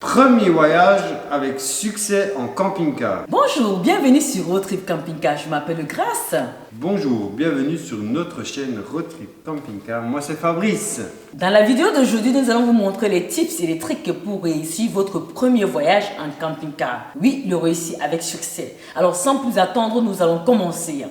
Premier voyage avec succès en camping-car. Bonjour, bienvenue sur Road Trip Camping Car. Je m'appelle Grace. Bonjour, bienvenue sur notre chaîne Road Trip Camping Car. Moi c'est Fabrice. Dans la vidéo d'aujourd'hui, nous allons vous montrer les tips et les tricks pour réussir votre premier voyage en camping-car. Oui, le réussir avec succès. Alors sans plus attendre, nous allons commencer.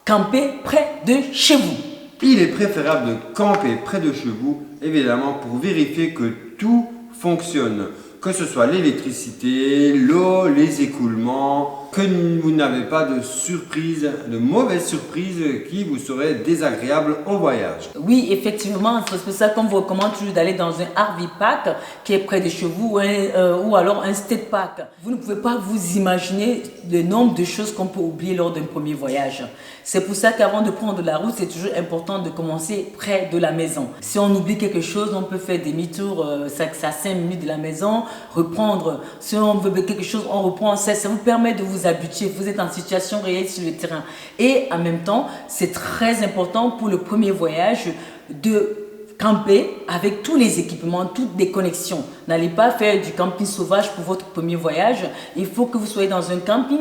Camper près de chez vous. Il est préférable de camper près de chez vous, évidemment, pour vérifier que tout fonctionne. Que ce soit l'électricité, l'eau, les écoulements, que vous n'avez pas de surprise, de mauvaises surprises qui vous seraient désagréables au voyage. Oui, effectivement, c'est pour ça qu'on vous recommande toujours d'aller dans un RV park qui est près de chez vous ou alors un state park. Vous ne pouvez pas vous imaginer le nombre de choses qu'on peut oublier lors d'un premier voyage. C'est pour ça qu'avant de prendre la route, c'est toujours important de commencer près de la maison. Si on oublie quelque chose, on peut faire demi-tour, ça à 5 minutes de la maison, reprendre. Si on veut quelque chose, on reprend. Ça vous permet de vous habituer. Vous êtes en situation réelle sur le terrain. Et en même temps, c'est très important pour le premier voyage de camper avec tous les équipements, toutes les connexions. N'allez pas faire du camping sauvage pour votre premier voyage. Il faut que vous soyez dans un camping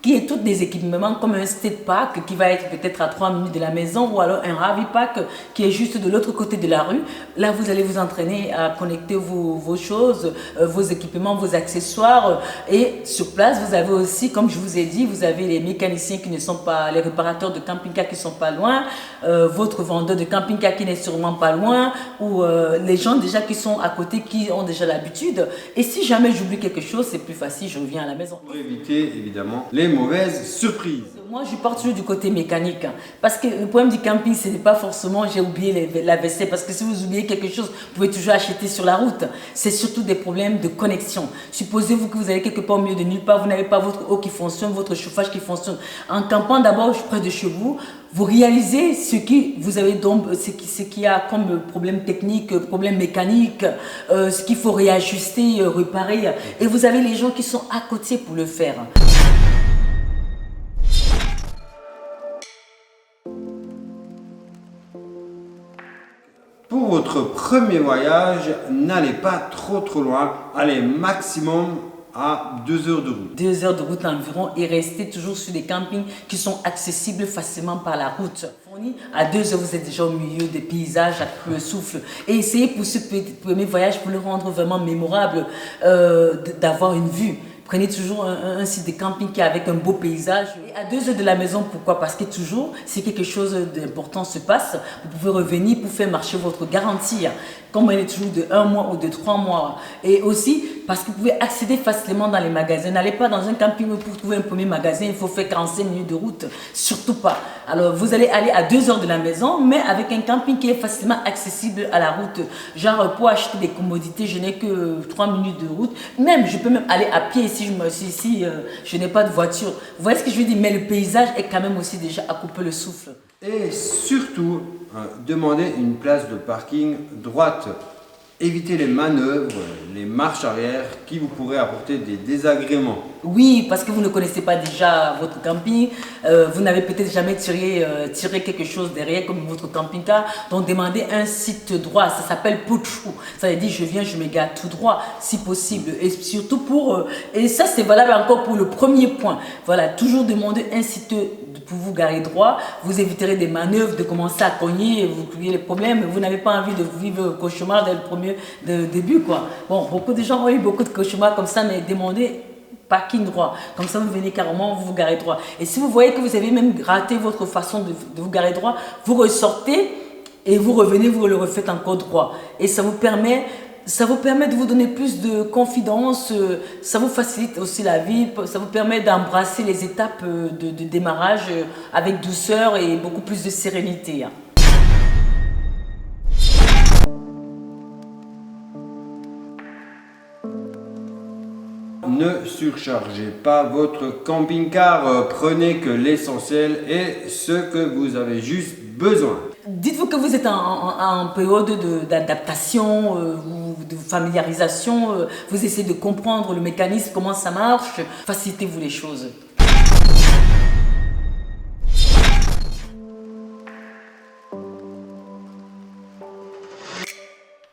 qui est tous des équipements comme un state park qui va être peut-être à 3 minutes de la maison ou alors un RV park qui est juste de l'autre côté de la rue. Là, vous allez vous entraîner à connecter vos choses, vos équipements, vos accessoires. Et sur place, vous avez aussi, comme je vous ai dit, vous avez les mécaniciens qui ne sont pas, les réparateurs de camping-car qui ne sont pas loin, votre vendeur de camping-car qui n'est sûrement pas loin, ou les gens déjà qui sont à côté, qui ont déjà l'habitude. Et si jamais j'oublie quelque chose, c'est plus facile, je reviens à la maison. Pour éviter, évidemment, les mauvaises surprises. Moi, je pars toujours du côté mécanique. Parce que le problème du camping, ce n'est pas forcément j'ai oublié la vaisselle. Parce que si vous oubliez quelque chose, vous pouvez toujours acheter sur la route. C'est surtout des problèmes de connexion. Supposez-vous que vous allez quelque part au milieu de nulle part, vous n'avez pas votre eau qui fonctionne, votre chauffage qui fonctionne. En campant d'abord près de chez vous, vous réalisez ce qui vous avez donc, ce qu'il y a comme problème technique, problème mécanique, ce qu'il faut réajuster, réparer. Et vous avez les gens qui sont à côté pour le faire. Pour votre premier voyage, n'allez pas trop loin, allez maximum à 2 heures de route. 2 heures de route environ et restez toujours sur des campings qui sont accessibles facilement par la route. À 2 heures, vous êtes déjà au milieu des paysages, à le souffle. Et essayez pour ce premier voyage, pour le rendre vraiment mémorable, d'avoir une vue. Prenez toujours un site de camping qui est avec un beau paysage. Et à 2 heures de la maison, pourquoi? Parce que toujours, si quelque chose d'important se passe, vous pouvez revenir pour faire marcher votre garantie. Comme elle est toujours de 1 mois ou de 3 mois. Et aussi, parce que vous pouvez accéder facilement dans les magasins. N'allez pas dans un camping pour trouver un premier magasin, il faut faire 45 minutes de route. Surtout pas. Alors, vous allez aller à 2 heures de la maison, mais avec un camping qui est facilement accessible à la route. Genre, pour acheter des commodités, je n'ai que 3 minutes de route. Même, je peux même aller à pied si je n'ai pas de voiture. Vous voyez ce que je veux dire? Mais le paysage est quand même aussi déjà à couper le souffle. Et surtout, demandez une place de parking droite. Évitez les manœuvres, les marches arrière qui vous pourraient apporter des désagréments. Oui, parce que vous ne connaissez pas déjà votre camping, vous n'avez peut-être jamais tiré quelque chose derrière comme votre camping-car, donc demandez un site droit, ça s'appelle push-through. Ça veut dire je viens, je me gare tout droit si possible, et surtout et ça c'est valable encore pour le premier point. Voilà, toujours demander un site pour vous garer droit, vous éviterez des manœuvres, de commencer à cogner, vous créez les problèmes, vous n'avez pas envie de vivre un cauchemar dès le premier début quoi. Bon, beaucoup de gens ont eu beaucoup de cauchemars comme ça, mais demandez parking droit. Comme ça, vous venez carrément, vous vous garez droit. Et si vous voyez que vous avez même raté votre façon de vous garer droit, vous ressortez et vous revenez, vous le refaites encore droit. Et ça vous permet Ça vous permet de vous donner plus de confidence, ça vous facilite aussi la vie, ça vous permet d'embrasser les étapes de démarrage avec douceur et beaucoup plus de sérénité. Ne surchargez pas votre camping-car, prenez que l'essentiel et ce que vous avez juste besoin. Dites-vous que vous êtes en période d'adaptation ou de familiarisation, vous essayez de comprendre le mécanisme, comment ça marche, facilitez-vous les choses.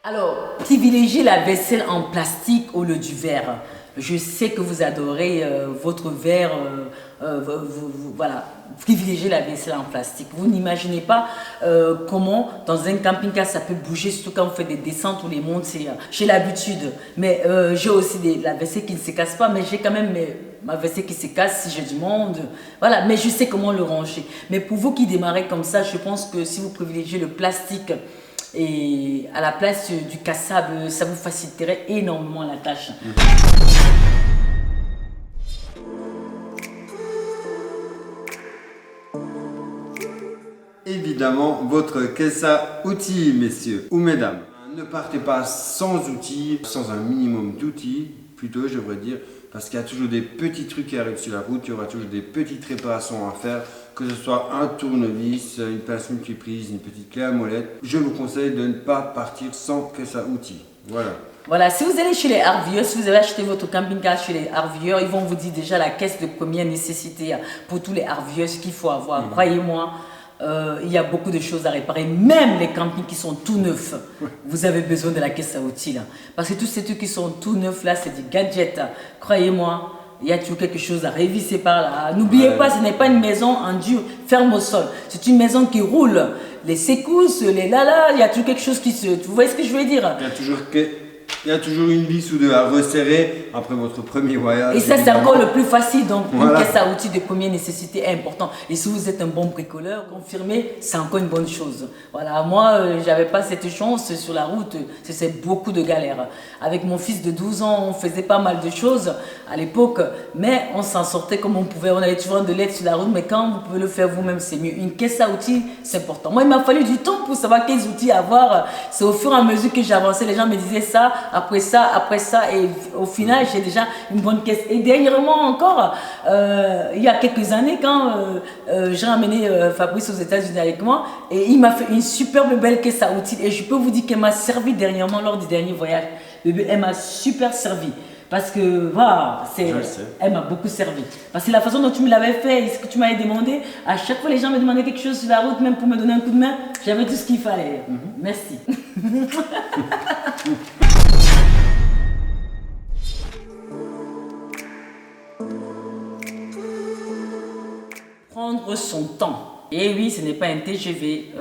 Alors, privilégiez la vaisselle en plastique au lieu du verre. Je sais que vous adorez votre verre, voilà, privilégiez la vaisselle en plastique. Vous n'imaginez pas comment dans un camping-car ça peut bouger, surtout quand on fait des descentes ou les montes, j'ai l'habitude. Mais j'ai aussi la vaisselle qui ne se casse pas, mais j'ai quand même ma vaisselle qui se casse si j'ai du monde. Voilà, mais je sais comment le ranger. Mais pour vous qui démarrez comme ça, je pense que si vous privilégiez le plastique, et à la place du cassable, ça vous faciliterait énormément la tâche. Évidemment, votre caisse à outils, messieurs ou mesdames. Ne partez pas sans outils, sans un minimum d'outils, plutôt je devrais dire, parce qu'il y a toujours des petits trucs qui arrivent sur la route, il y aura toujours des petites réparations à faire, que ce soit un tournevis, une pince multiprise, une petite clé à molette. Je vous conseille de ne pas partir sans caisse à outils. Voilà. Voilà, si vous allez chez les RVE, si vous avez acheté votre camping-car chez les RVE, ils vont vous dire déjà la caisse de première nécessité pour tous les RVE, ce qu'il faut avoir. Croyez-moi, il y a beaucoup de choses à réparer, même les campings qui sont tout neufs. Vous avez besoin de la caisse à outils là. Parce que tous ces trucs qui sont tout neufs là, c'est des gadgets. Croyez-moi, il y a toujours quelque chose à réviser par là. N'oubliez pas, ce n'est pas une maison en dur, ferme au sol. C'est une maison qui roule. Les secousses, les lalas, il y a toujours quelque chose qui se... Vous voyez ce que je veux dire? Il y a toujours une vis ou deux à resserrer après votre premier voyage. Et ça, c'est encore le plus facile. Donc, une caisse à outils de première nécessité est important. Et si vous êtes un bon bricoleur, confirmé, c'est encore une bonne chose. Voilà, moi, j'avais pas cette chance sur la route. C'est beaucoup de galères. Avec mon fils de 12 ans, on faisait pas mal de choses à l'époque, mais on s'en sortait comme on pouvait. On avait toujours de l'aide sur la route, mais quand vous pouvez le faire vous-même, c'est mieux. Une caisse à outils, c'est important. Moi, il m'a fallu du temps pour savoir quels outils avoir. C'est au fur et à mesure que j'avançais, les gens me disaient ça, après ça, et au final, j'ai déjà une bonne caisse. Et dernièrement encore, il y a quelques années, quand j'ai ramené Fabrice aux États-Unis avec moi, et il m'a fait une superbe belle caisse à outils. Et je peux vous dire qu'elle m'a servi dernièrement lors du dernier voyage. Elle m'a super servi. Parce que, voilà, elle m'a beaucoup servi. Parce que la façon dont tu me l'avais fait et ce que tu m'avais demandé, à chaque fois les gens me demandaient quelque chose sur la route, même pour me donner un coup de main, j'avais tout ce qu'il fallait. Merci. Prendre son temps. Et oui, ce n'est pas un TGV,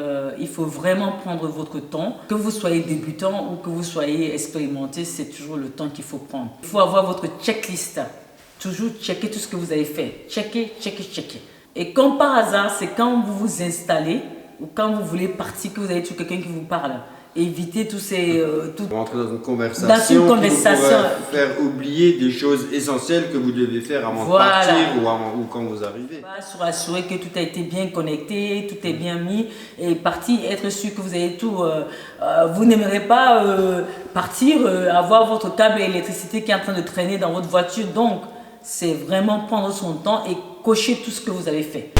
il faut vraiment prendre votre temps. Que vous soyez débutant ou que vous soyez expérimenté, c'est toujours le temps qu'il faut prendre. Il faut avoir votre checklist. Toujours checker tout ce que vous avez fait. Checker. Et comme par hasard, c'est quand vous vous installez ou quand vous voulez partir que vous avez toujours quelqu'un qui vous parle. Évitez tous ces... Rentrer dans une conversation qui vous pourrait faire oublier des choses essentielles que vous devez faire avant de partir ou quand vous arrivez. Se rassurer que tout a été bien connecté, tout est bien mis et partir, être sûr que vous avez tout. Vous n'aimerez pas partir, avoir votre câble d'électricité qui est en train de traîner dans votre voiture. Donc, c'est vraiment prendre son temps et cocher tout ce que vous avez fait.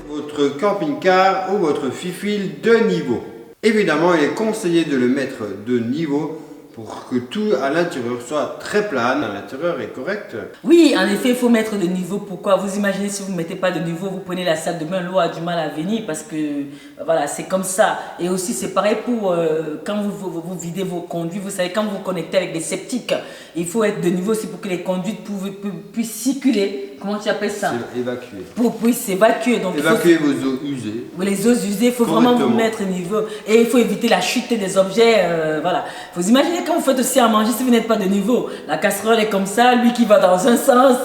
Votre camping-car ou votre fifille de niveau. Évidemment, il est conseillé de le mettre de niveau pour que tout à l'intérieur soit très plane, à l'intérieur est correct. Oui, en effet, il faut mettre de niveau. Pourquoi? Vous imaginez si vous ne mettez pas de niveau, vous prenez la salle de bain, l'eau a du mal à venir parce que voilà, c'est comme ça. Et aussi, c'est pareil pour quand vous videz vos conduits, vous savez, quand vous vous connectez avec des septiques, il faut être de niveau aussi pour que les conduites puissent circuler. Comment tu appelles ça? Évacuer. Pour s'évacuer. Donc, évacuer vos eaux usées. Les eaux usées, il faut vraiment vous mettre niveau. Et il faut éviter la chute des objets. Voilà. Vous imaginez quand vous faites aussi à manger, si vous n'êtes pas de niveau, la casserole est comme ça, lui qui va dans un sens.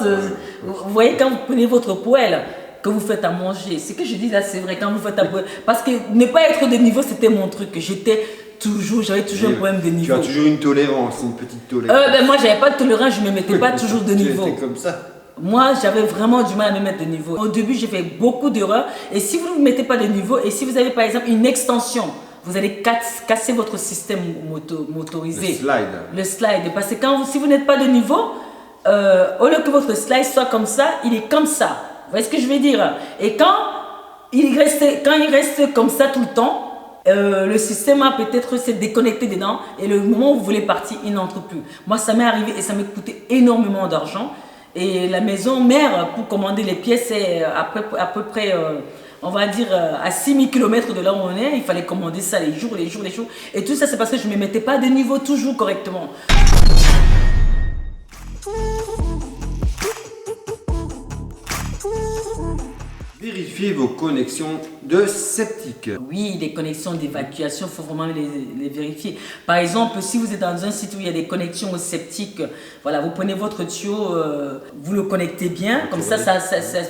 Vous voyez, quand vous prenez votre poêle, que vous faites à manger. Ce que je dis là, c'est vrai, quand vous faites à manger. Parce que ne pas être de niveau, c'était mon truc. J'avais toujours un problème de niveau. Tu as toujours une tolérance, une petite tolérance. Moi, j'avais pas de tolérance, je me mettais pas toujours de niveau. Tu étais comme ça. Moi, j'avais vraiment du mal à me mettre de niveau. Au début, j'ai fait beaucoup d'erreurs. Et si vous ne mettez pas de niveau, et si vous avez par exemple une extension, vous allez casser votre système motorisé. Le slide. Parce que si vous n'êtes pas de niveau, au lieu que votre slide soit comme ça, il est comme ça. Vous voyez ce que je veux dire? Et quand il reste comme ça tout le temps, le système a peut-être s'est déconnecté dedans et le moment où vous voulez partir, il n'entre plus. Moi, ça m'est arrivé et ça m'a coûté énormément d'argent. Et la maison mère, pour commander les pièces, est à peu près, on va dire, à 6000 km de là où on est. Il fallait commander ça les jours. Et tout ça, c'est parce que je ne me mettais pas de niveau toujours correctement. Vérifiez vos connexions de septique. Oui, les connexions d'évacuation, il faut vraiment les vérifier. Par exemple, si vous êtes dans un site où il y a des connexions au septique, voilà, vous prenez votre tuyau, vous le connectez bien, comme ça,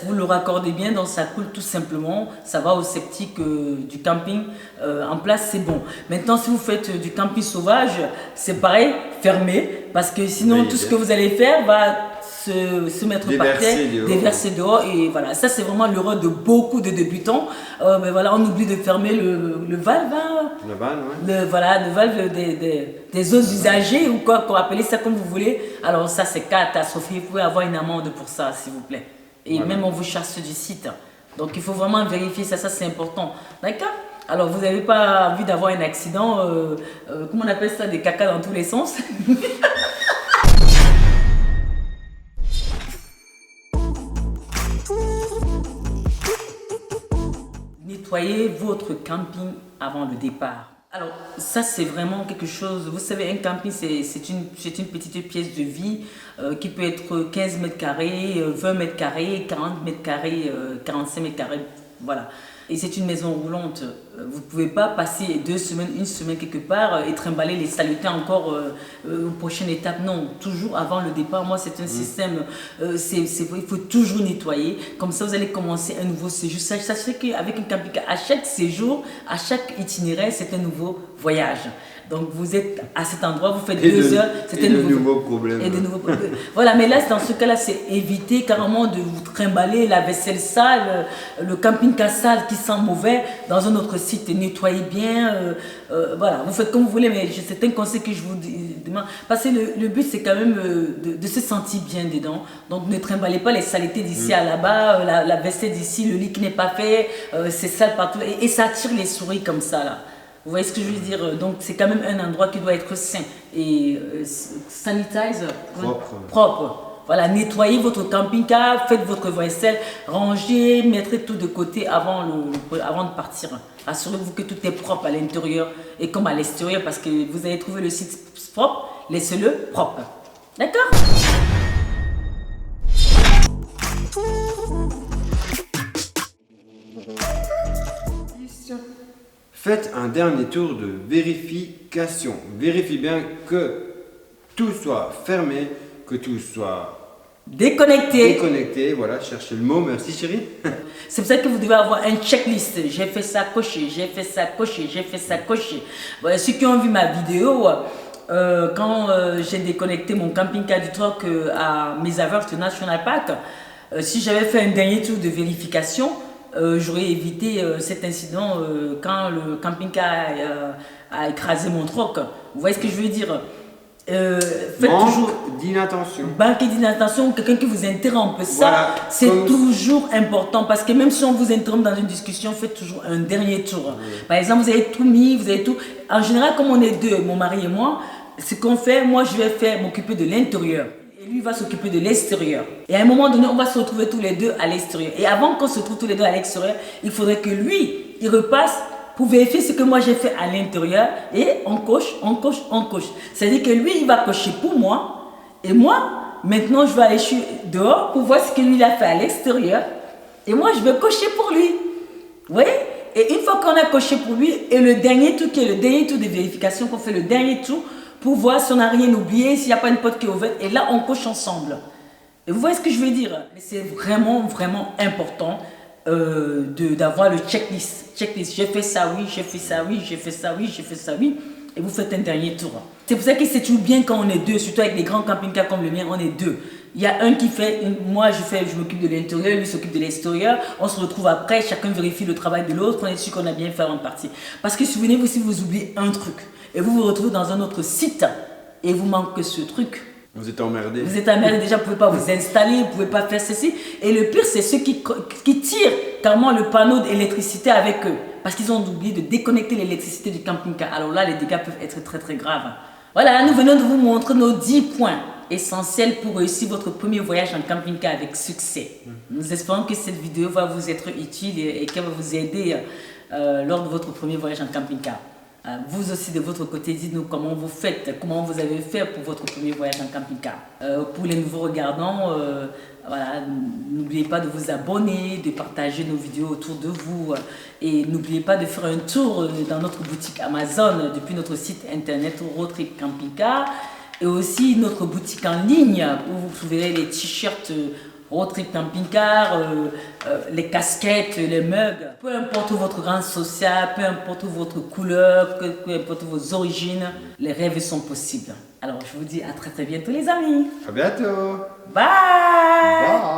vous le raccordez bien, donc ça coule tout simplement, ça va au septique du camping en place, c'est bon. Maintenant, si vous faites du camping sauvage, c'est pareil, fermez, parce que sinon, tout ce que vous allez faire va se mettre par terre, déverser dehors, et voilà, ça c'est vraiment l'erreur de beaucoup de débutants. Mais voilà, on oublie de fermer le valve, hein, le valve des eaux usagées ou quoi, qu'on appelle ça comme vous voulez. Alors ça c'est catastrophique, vous pouvez avoir une amende pour ça s'il vous plaît. Et même on vous chasse du site. Donc il faut vraiment vérifier ça c'est important. D'accord? Alors vous n'avez pas envie d'avoir un accident, comment on appelle ça, des caca dans tous les sens. Nettoyez votre camping avant le départ. Alors ça c'est vraiment quelque chose, vous savez un camping c'est une petite pièce de vie qui peut être 15 mètres carrés, 20 mètres carrés, 40 mètres carrés, 45 mètres carrés, voilà. Et c'est une maison roulante. Vous ne pouvez pas passer 2 semaines, une semaine quelque part et trimballer les saletés encore aux prochaines étapes. Non, toujours avant le départ. Moi, c'est un système, il faut toujours nettoyer. Comme ça, vous allez commencer un nouveau séjour. Sachez qu'avec un camping, à chaque séjour, à chaque itinéraire, c'est un nouveau voyage. Donc vous êtes à cet endroit, vous faites 2 heures, c'est un nouveau problème. Et de nouveaux problèmes. Voilà, mais là, dans ce cas-là, c'est éviter carrément de vous trimballer la vaisselle sale, le camping-car sale qui sent mauvais dans un autre site. Nettoyez bien, voilà, vous faites comme vous voulez, mais c'est un conseil que je vous demande. Parce que le but, c'est quand même de se sentir bien dedans. Donc ne trimballez pas les saletés d'ici à là-bas, la vaisselle d'ici, le lit qui n'est pas fait, c'est sale partout. Et ça attire les souris comme ça, là. Vous voyez ce que je veux dire? Donc c'est quand même un endroit qui doit être sain et sanitize, propre. Voilà, nettoyez votre camping-car, faites votre vaisselle, rangez, mettez tout de côté avant de partir. Assurez-vous que tout est propre à l'intérieur et comme à l'extérieur parce que vous allez trouver le site propre, laissez-le propre. D'accord? Faites un dernier tour de vérification. Vérifiez bien que tout soit fermé, que tout soit déconnecté. Voilà, cherchez le mot. Merci chérie. C'est pour ça que vous devez avoir un checklist. J'ai fait ça, coché, j'ai fait ça, coché, j'ai fait ça, coché. Voilà, ceux qui ont vu ma vidéo, quand j'ai déconnecté mon camping-car du truck à Mesaverse National Park, si j'avais fait un dernier tour de vérification, j'aurais évité cet incident quand le camping-car a écrasé mon truck. Vous voyez ce que je veux dire? Faites toujours d'inattention. Manque d'inattention, quelqu'un qui vous interrompt. Ça, voilà, c'est toujours important parce que même si on vous interrompt dans une discussion, faites toujours un dernier tour. Par exemple, vous avez tout mis, vous avez tout. En général, comme on est deux, mon mari et moi, ce qu'on fait, moi je vais m'occuper de l'intérieur. Et lui va s'occuper de l'extérieur. Et à un moment donné, on va se retrouver tous les deux à l'extérieur. Et avant qu'on se retrouve tous les deux à l'extérieur, il faudrait que lui, il repasse pour vérifier ce que moi j'ai fait à l'intérieur. Et on coche. C'est-à-dire que lui, il va cocher pour moi. Et moi, maintenant, je vais aller dehors pour voir ce que lui il a fait à l'extérieur. Et moi, je vais cocher pour lui. Vous voyez? Et une fois qu'on a coché pour lui, et le dernier tour qui est le dernier tour de vérification, qu'on fait le dernier tour, pour voir si on n'a rien oublié, s'il n'y a pas une porte qui est ouverte. Et là, on coche ensemble. Et vous voyez ce que je veux dire? Mais c'est vraiment, vraiment important. d'avoir le checklist. J'ai fait ça, oui, j'ai fait ça, oui, j'ai fait ça, oui, j'ai fait ça, oui. Et vous faites un dernier tour. C'est pour ça que c'est toujours bien quand on est deux, surtout avec les grands camping-cars comme le mien, on est deux. Il y a un qui fait, moi je m'occupe de l'intérieur, lui s'occupe de l'extérieur. On se retrouve après, chacun vérifie le travail de l'autre, on est sûr qu'on a bien fait en partie. Parce que souvenez-vous, si vous oubliez un truc et vous vous retrouvez dans un autre site et vous manque ce truc, vous êtes emmerdé. Vous êtes emmerdé, déjà vous ne pouvez pas vous installer, vous ne pouvez pas faire ceci. Et le pire, c'est ceux qui tirent carrément le panneau d'électricité avec eux. Parce qu'ils ont oublié de déconnecter l'électricité du camping-car. Alors là, les dégâts peuvent être très très graves. Voilà, nous venons de vous montrer nos 10 points essentiels pour réussir votre premier voyage en camping-car avec succès. Nous espérons que cette vidéo va vous être utile et qu'elle va vous aider lors de votre premier voyage en camping-car. Vous aussi de votre côté, dites-nous comment vous faites, comment vous avez fait pour votre premier voyage en camping-car. Pour les nouveaux regardants, voilà, n'oubliez pas de vous abonner, de partager nos vidéos autour de vous et n'oubliez pas de faire un tour dans notre boutique Amazon depuis notre site internet Road Trip Camping Car et aussi notre boutique en ligne où vous trouverez les t-shirts Road Trip Camping Car, les casquettes, les mugs, peu importe votre rang social, peu importe votre couleur, peu importe vos origines, les rêves sont possibles. Alors je vous dis à très très bientôt les amis. À bientôt. Bye. Bye.